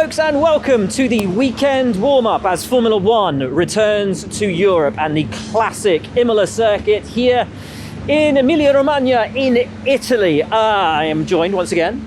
folks, and welcome to the weekend warm-up as Formula One returns to Europe and the classic Imola circuit here in Emilia Romagna in Italy. I am joined once again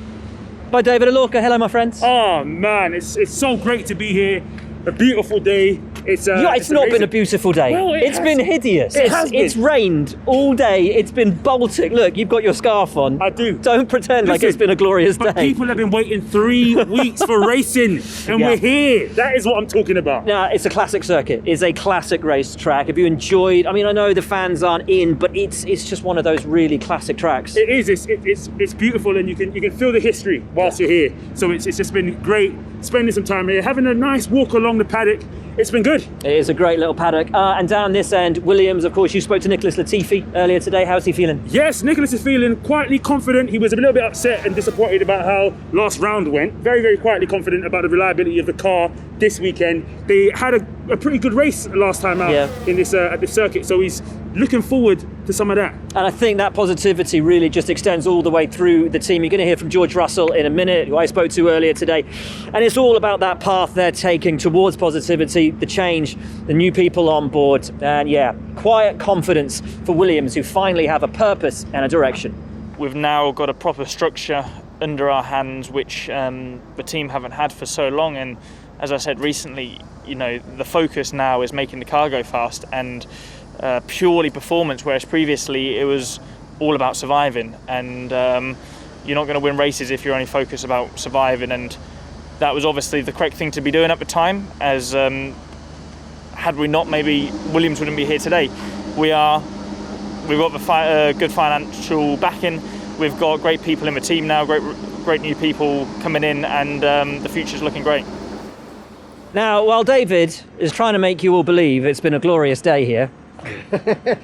by David Alorca. Hello, my friends. Oh man, it's so great to be here. A beautiful day. It's not been a beautiful day. Well, it's been hideous. It's rained all day. It's been Baltic. Look, you've got your scarf on. I do. Don't pretend like it's been a glorious day. But people have been waiting 3 weeks for racing, and we're here. That is what I'm talking about. Now, it's a classic circuit. It's a classic racetrack. Have you enjoyed? I mean, I know the fans aren't in, but it's just one of those really classic tracks. It is. It's beautiful, and you can feel the history whilst you're here. So it's just been great spending some time here, having a nice walk along the paddock. It's been good. It is a great little paddock. And down this end, Williams, of course, you spoke to Nicholas Latifi earlier today. How's he feeling? Yes, Nicholas is feeling quietly confident. He was a little bit upset and disappointed about how last round went. Very, very quietly confident about the reliability of the car this weekend. They had a pretty good race last time out in this at this circuit, so he's looking forward to some of that. And I think that positivity really just extends all the way through the team. You're going to hear from George Russell in a minute, who I spoke to earlier today. And it's all about that path they're taking towards positivity, the change, the new people on board. And quiet confidence for Williams, who finally have a purpose and a direction. We've now got a proper structure under our hands, which the team haven't had for so long. And as I said recently, the focus now is making the car go fast and purely performance, whereas previously it was all about surviving. And you're not going to win races if you're only focused about surviving. And that was obviously the correct thing to be doing at the time, as had we not, maybe Williams wouldn't be here today. We've got the good financial backing. We've got great people in the team now, great new people coming in, and the future's looking great. Now, while David is trying to make you all believe it's been a glorious day here,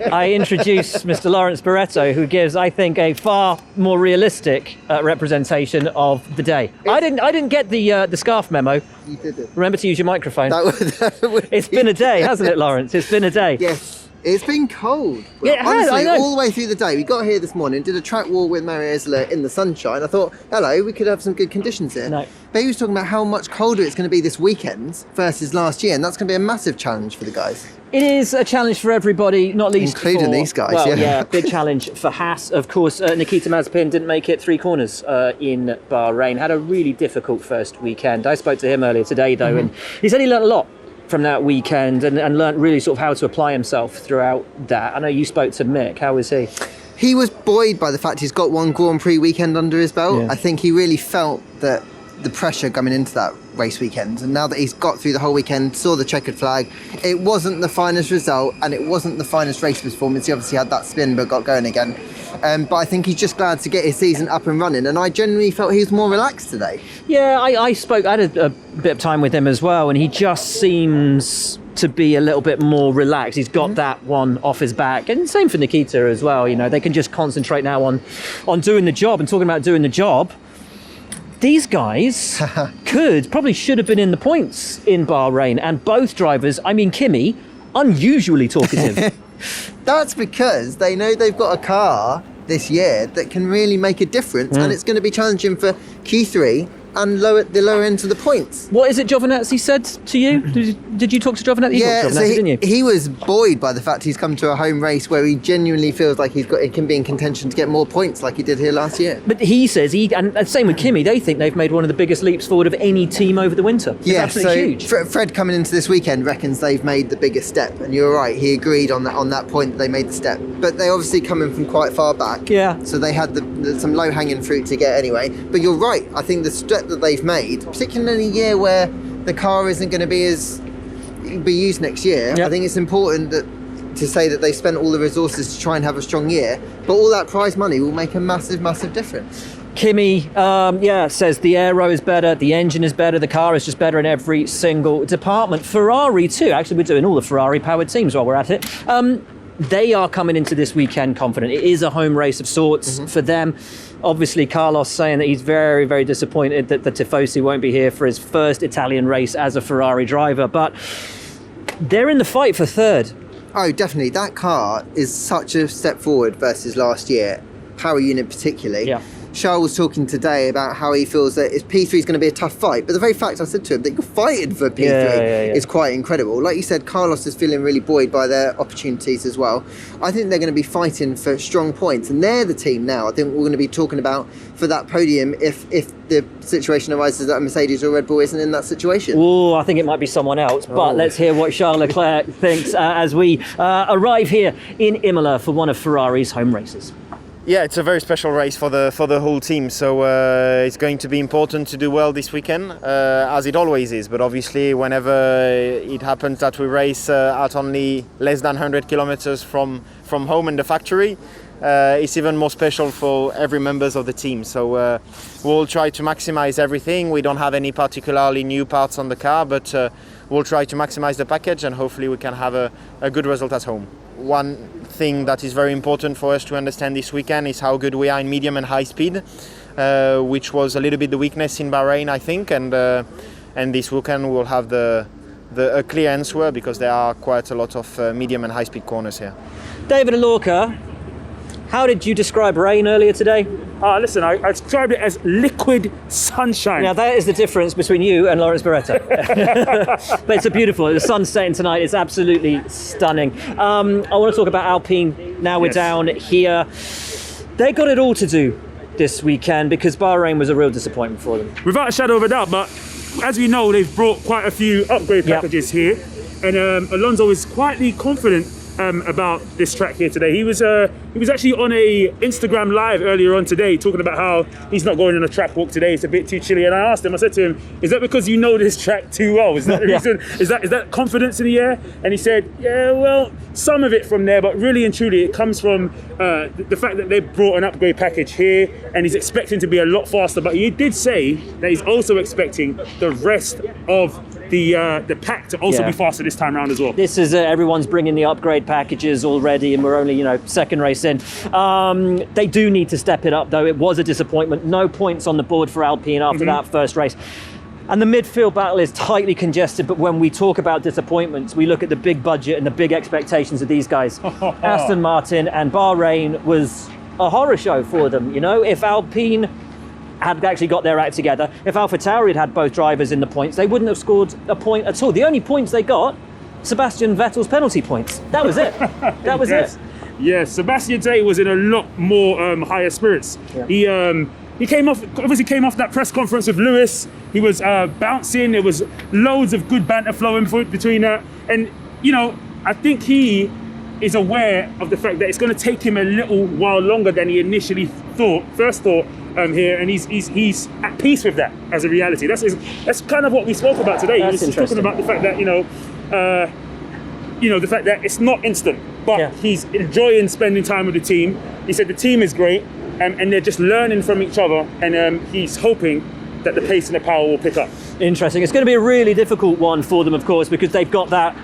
I introduce Mr. Lawrence Barretto, who gives, I think, a far more realistic representation of the day. I didn't get the scarf memo. You didn't. Remember to use your microphone. It's been a day, hasn't it, Lawrence? It's been a day. Yes. It's been cold. Yeah, it has, honestly, I know. All the way through the day. We got here this morning, did a track walk with Mario Isola in the sunshine. I thought, hello, we could have some good conditions here. No. But he was talking about how much colder it's going to be this weekend versus last year, and that's going to be a massive challenge for the guys. It is a challenge for everybody, not least including these guys. Well, big challenge for Haas. Of course, Nikita Mazepin didn't make it 3 corners in Bahrain. Had a really difficult first weekend. I spoke to him earlier today, though, and he said he learned a lot from that weekend and learnt really sort of how to apply himself throughout that. I know you spoke to Mick. How was he? He was buoyed by the fact he's got one Grand Prix weekend under his belt. Yeah. I think he really felt that the pressure coming into that race weekend, and now that he's got through the whole weekend, saw the checkered flag, it wasn't the finest result and it wasn't the finest race performance. He obviously had that spin but got going again, but I think he's just glad to get his season up and running, and I genuinely felt he was more relaxed today. I spoke, I had a bit of time with him as well, and he just seems to be a little bit more relaxed. He's got that one off his back, and same for Nikita as well. They can just concentrate now on doing the job. And talking about doing the job, these guys probably should have been in the points in Bahrain, and both drivers, I mean Kimi, unusually talkative. That's because they know they've got a car this year that can really make a difference, and it's going to be challenging for Q3 and the lower end of the points. What is it Giovinazzi said to you? Did you talk to Giovinazzi? Yeah, so didn't you? He was buoyed by the fact he's come to a home race where he genuinely feels like he can be in contention to get more points like he did here last year. But he says, and same with Kimi, they think they've made one of the biggest leaps forward of any team over the winter. It's absolutely huge. Fred coming into this weekend reckons they've made the biggest step, and you're right, he agreed on that point that they made the step. But they obviously coming from quite far back, so they had some low-hanging fruit to get anyway. But you're right, I think the step that they've made, particularly in a year where the car isn't going to be used next year, I think it's important to say that they spent all the resources to try and have a strong year, but all that prize money will make a massive difference. Kimi, says the aero is better, the engine is better, the car is just better in every single department. Ferrari too, actually we're doing all the Ferrari powered teams while we're at it. They are coming into this weekend confident. It is a home race of sorts for them. Obviously, Carlos saying that he's very, very disappointed that Tifosi won't be here for his first Italian race as a Ferrari driver, but they're in the fight for third. Oh, definitely. That car is such a step forward versus last year, power unit particularly. Charles was talking today about how he feels that P3 is going to be a tough fight, but the very fact I said to him that you're fighting for P3 is quite incredible. Like you said, Carlos is feeling really buoyed by their opportunities as well. I think they're going to be fighting for strong points, and they're the team now I think we're going to be talking about for that podium if the situation arises that Mercedes or Red Bull isn't in that situation. Oh, I think it might be someone else, but let's hear what Charles Leclerc thinks as we arrive here in Imola for one of Ferrari's home races. Yeah, it's a very special race for the whole team, so it's going to be important to do well this weekend, as it always is. But obviously, whenever it happens that we race at only less than 100 kilometers from home and the factory, it's even more special for every members of the team. So we'll try to maximize everything. We don't have any particularly new parts on the car, but we'll try to maximize the package, and hopefully we can have a good result at home. One thing that is very important for us to understand this weekend is how good we are in medium and high speed, which was a little bit the weakness in Bahrain, I think, and this weekend we'll have a clear answer because there are quite a lot of medium and high speed corners here. David Alorca, how did you describe rain earlier today? Listen, I described it as liquid sunshine. Now that is the difference between you and Lawrence Barretto. But it's beautiful. The sun's setting tonight. It's absolutely stunning. I want to talk about Alpine. Now we're down here. They got it all to do this weekend because Bahrain was a real disappointment for them. Without a shadow of a doubt, but as we know, they've brought quite a few upgrade packages here, and Alonso is quietly confident about this track here today. He was actually on a Instagram live earlier on today talking about how he's not going on a track walk today, it's a bit too chilly, and I asked him, I said to him, is that because you know this track too well? Is that the reason? Is that confidence in the air? And he said, yeah, well, some of it from there, but really and truly it comes from the fact that they brought an upgrade package here, and he's expecting to be a lot faster, but he did say that he's also expecting the rest of the pack to also be faster this time around as well. This is everyone's bringing the upgrade packages already, and we're only second race in. They do need to step it up though. It was a disappointment. No points on the board for Alpine after that first race. And the midfield battle is tightly congested, but when we talk about disappointments, we look at the big budget and the big expectations of these guys. Aston Martin and Bahrain was a horror show for them. If Alpine had actually got their act together, if AlphaTauri had both drivers in the points, they wouldn't have scored a point at all. The only points they got, Sebastian Vettel's penalty points. That was it. That was it. Yeah, Sebastian today was in a lot more higher spirits. Yeah. He came off that press conference with Lewis. He was bouncing. There was loads of good banter flowing between that. And, I think he is aware of the fact that it's going to take him a little while longer than he initially first thought here, and he's at peace with that as a reality. That's kind of what we spoke about today. He was talking about the fact that the fact that it's not instant, but he's enjoying spending time with the team. He said the team is great, and they're just learning from each other, and he's hoping that the pace and the power will pick up. Interesting. It's going to be a really difficult one for them, of course, because they've got that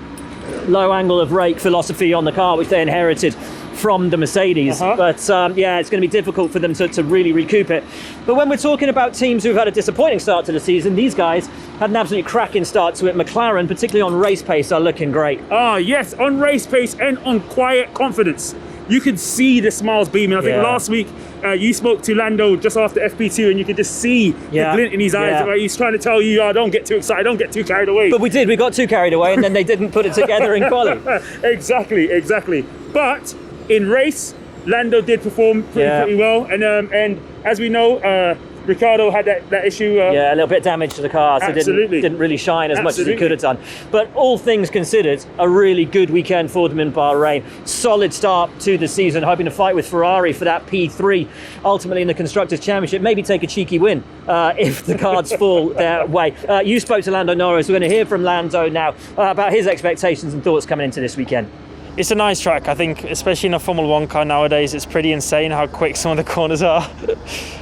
low angle of rake philosophy on the car, which they inherited from the Mercedes. But it's going to be difficult for them to really recoup it. But when we're talking about teams who've had a disappointing start to the season, these guys had an absolutely cracking start to it. McLaren, particularly on race pace, are looking great. Yes, on race pace and on quiet confidence. You could see the smiles beaming. I think last week you spoke to Lando just after FP2, and you could just see the glint in his eyes. Right? He's trying to tell you, don't get too excited, don't get too carried away. But we got too carried away, and then they didn't put it together in quali. Exactly. But in race, Lando did perform pretty well, and as we know, Ricciardo had that issue. A little bit damage to the car, so didn't really shine as much as he could have done. But all things considered, a really good weekend for them in Bahrain. Solid start to the season, hoping to fight with Ferrari for that P3, ultimately in the Constructors' Championship. Maybe take a cheeky win if the cards fall their way. You spoke to Lando Norris. We're going to hear from Lando now about his expectations and thoughts coming into this weekend. It's a nice track. I think, especially in a Formula 1 car nowadays, it's pretty insane how quick some of the corners are.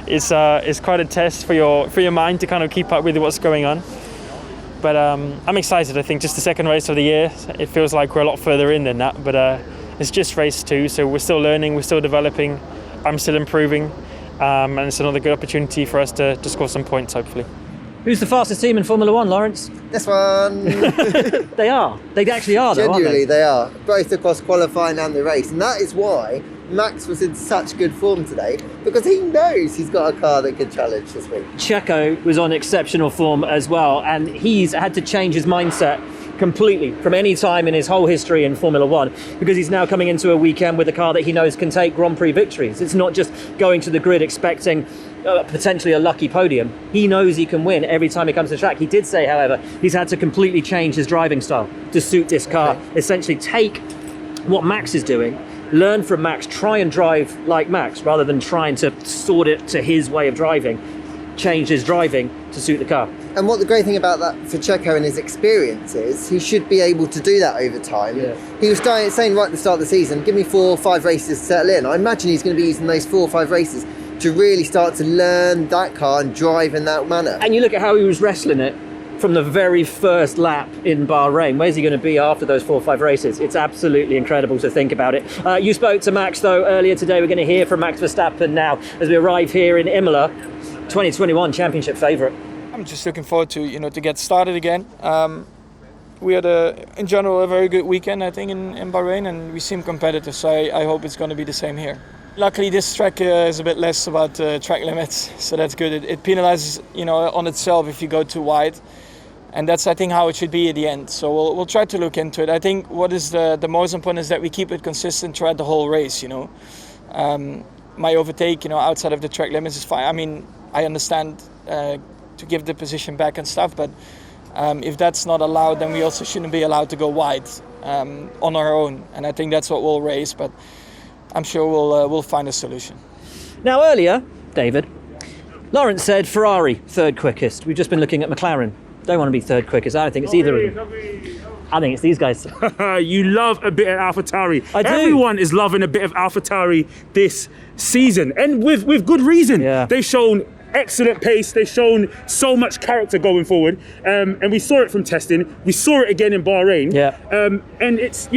It's quite a test for your mind to kind of keep up with what's going on. But I'm excited. I think just the second race of the year, it feels like we're a lot further in than that. But it's just race 2, so we're still learning, we're still developing. I'm still improving, and it's another good opportunity for us to score some points, hopefully. Who's the fastest team in Formula One, Lawrence? This one. They are. They actually are, though, Genuinely, aren't they? they are. Both across qualifying and the race. And that is why Max was in such good form today, because he knows he's got a car that could challenge this week. Checo was on exceptional form as well, and he's had to change his mindset completely from any time in his whole history in Formula One, because he's now coming into a weekend with a car that he knows can take Grand Prix victories. It's not just going to the grid expecting potentially a lucky podium. He knows he can win every time he comes to the track. He did say, however, he's had to completely change his driving style to suit this car. Essentially take what Max is doing, learn from Max, try and drive like Max rather than trying to sort it to his way of driving. Change his driving to suit the car. And what the great thing about that for Checo and his experience is, he should be able to do that over time. Yeah. He was saying right at the start of the season, give me 4 or 5 races to settle in. I imagine he's going to be using those 4 or 5 races to really start to learn that car and drive in that manner. And you look at how he was wrestling it from the very first lap in Bahrain. Where's he going to be after those 4 or 5 races? It's absolutely incredible to think about it. You spoke to Max, though, earlier today. We're going to hear from Max Verstappen now as we arrive here in Imola, 2021 championship favourite. I'm just looking forward to to get started again. We had in general a very good weekend, I think, in Bahrain, and we seem competitive. So I hope it's going to be the same here. Luckily, this track is a bit less about track limits, so that's good. It penalizes on itself if you go too wide, and that's I think how it should be at the end. So we'll try to look into it. I think what is the most important is that we keep it consistent throughout the whole race. My overtake outside of the track limits is fine. I mean, I understand to give the position back and stuff, but if that's not allowed, then we also shouldn't be allowed to go wide on our own, and I think that's what we'll raise, but I'm sure we'll find a solution. Now earlier, David, Lawrence said Ferrari third quickest. We've just been looking at McLaren. Don't want to be third quickest. I don't think it's either of them. I think it's these guys. You love a bit of AlphaTauri. I do. Everyone is loving a bit of AlphaTauri this season, and with good reason. Yeah. They've shown excellent pace. They've shown so much character going forward, and we saw it from testing. We saw it again in Bahrain. Yeah. And it's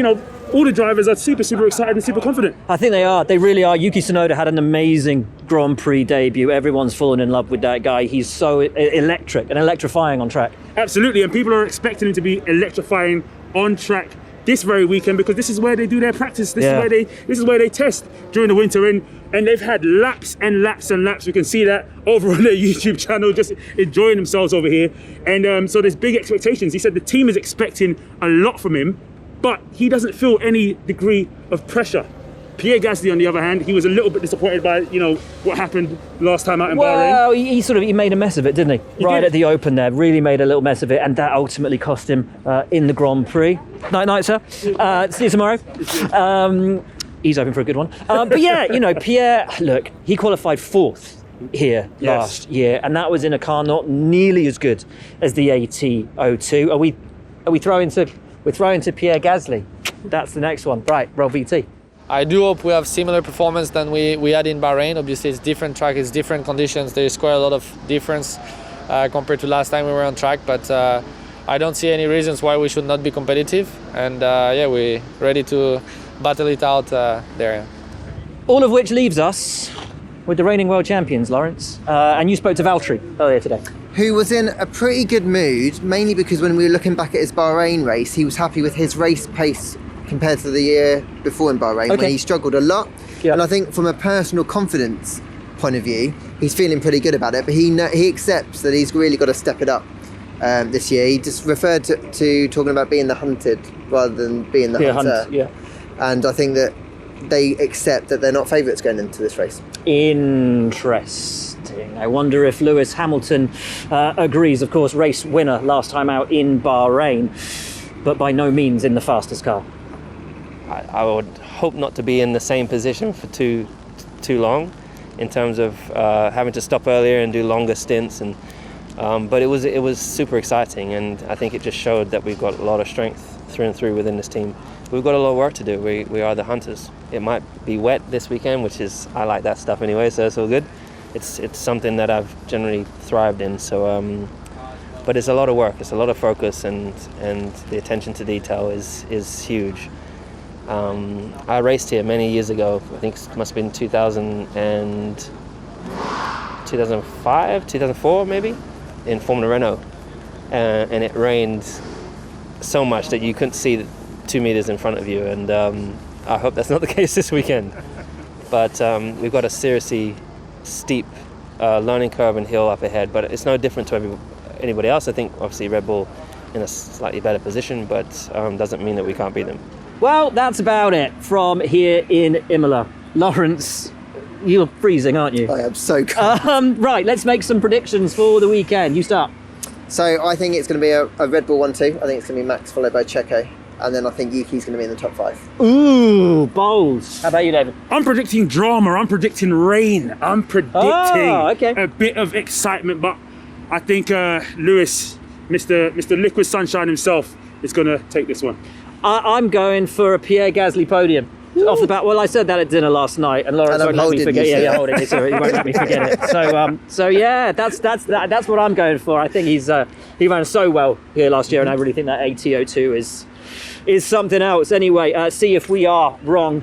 all the drivers are super excited and super confident. I think they are. They really are. Yuki Tsunoda had an amazing Grand Prix debut. Everyone's fallen in love with that guy. He's so electric and electrifying on track. Absolutely, and people are expecting him to be electrifying on track this very weekend, because this is where they do their practice. This is where they test during the winter, and they've had laps and laps and laps. We can see that over on their YouTube channel, just enjoying themselves over here. And so there's big expectations. He said the team is expecting a lot from him, but he doesn't feel any degree of pressure. Pierre Gasly, on the other hand, he was a little bit disappointed by what happened last time out in Bahrain. Well, he made a mess of it, didn't he? Right at the open there, really made a little mess of it, and that ultimately cost him in the Grand Prix. Night, sir. See you tomorrow. He's hoping for a good one. But yeah, Pierre, look, he qualified 4th here last year, and that was in a car not nearly as good as the AT02. Are we throwing to Pierre Gasly? That's the next one. Right, roll VT. I do hope we have similar performance than we had in Bahrain. Obviously, it's different track, it's different conditions. There's quite a lot of difference compared to last time we were on track. But I don't see any reasons why we should not be competitive. And we're ready to battle it out there. All of which leaves us with the reigning world champions, Lawrence. And you spoke to Valtteri earlier today. Who was in a pretty good mood, mainly because when we were looking back at his Bahrain race, he was happy with his race pace compared to the year before in Bahrain, when he struggled a lot. Yeah. And I think from a personal confidence point of view, he's feeling pretty good about it, but he accepts that he's really got to step it up this year. He just referred to talking about being the hunted rather than being the hunter. And I think that they accept that they're not favourites going into this race. Interesting. I wonder if Lewis Hamilton agrees. Of course, race winner last time out in Bahrain, but by no means in the fastest car. I would hope not to be in the same position for too long, in terms of having to stop earlier and do longer stints. And but it was super exciting, and I think it just showed that we've got a lot of strength through and through within this team. We've got a lot of work to do. We are the hunters. It might be wet this weekend, which is, I like that stuff anyway, so it's all good. It's something that I've generally thrived in. So, but it's a lot of work. It's a lot of focus, and the attention to detail is huge. I raced here many years ago. I think it must have been 2005, 2004 maybe. in Formula Renault, and it rained so much that you couldn't see 2 meters in front of you, and I hope that's not the case this weekend. But we've got a seriously steep learning curve and hill up ahead, but it's no different to anybody else. I think obviously Red Bull in a slightly better position, but doesn't mean that we can't beat them. Well, that's about it from here in Imola. Lawrence, you're freezing, aren't you? I am so cold. Right, let's make some predictions for the weekend. You start. So I think it's going to be a Red Bull 1-2. I think it's going to be Max followed by Checo. And then I think Yuki's going to be in the top 5. Ooh, bold. How about you, David? I'm predicting drama. I'm predicting rain. I'm predicting a bit of excitement. But I think Lewis, Mr. Liquid Sunshine himself, is going to take this one. I'm going for a Pierre Gasly podium. Off the bat, well, I said that at dinner last night, and Lawrence won't let me forget. Yeah, holding it, so he won't let me forget it. So yeah, that's what I'm going for. I think he ran so well here last year, and I really think that ATO2 is something else. Anyway, see if we are wrong.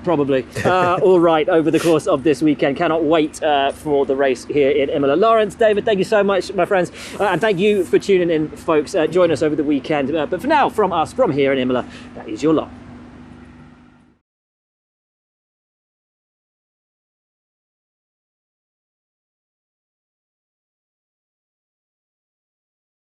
Probably. All right, over the course of this weekend. Cannot wait for the race here in Imola. Lawrence, David, thank you so much, my friends. And thank you for tuning in, folks. Join us over the weekend. But for now, from us, from here in Imola, that is your lot.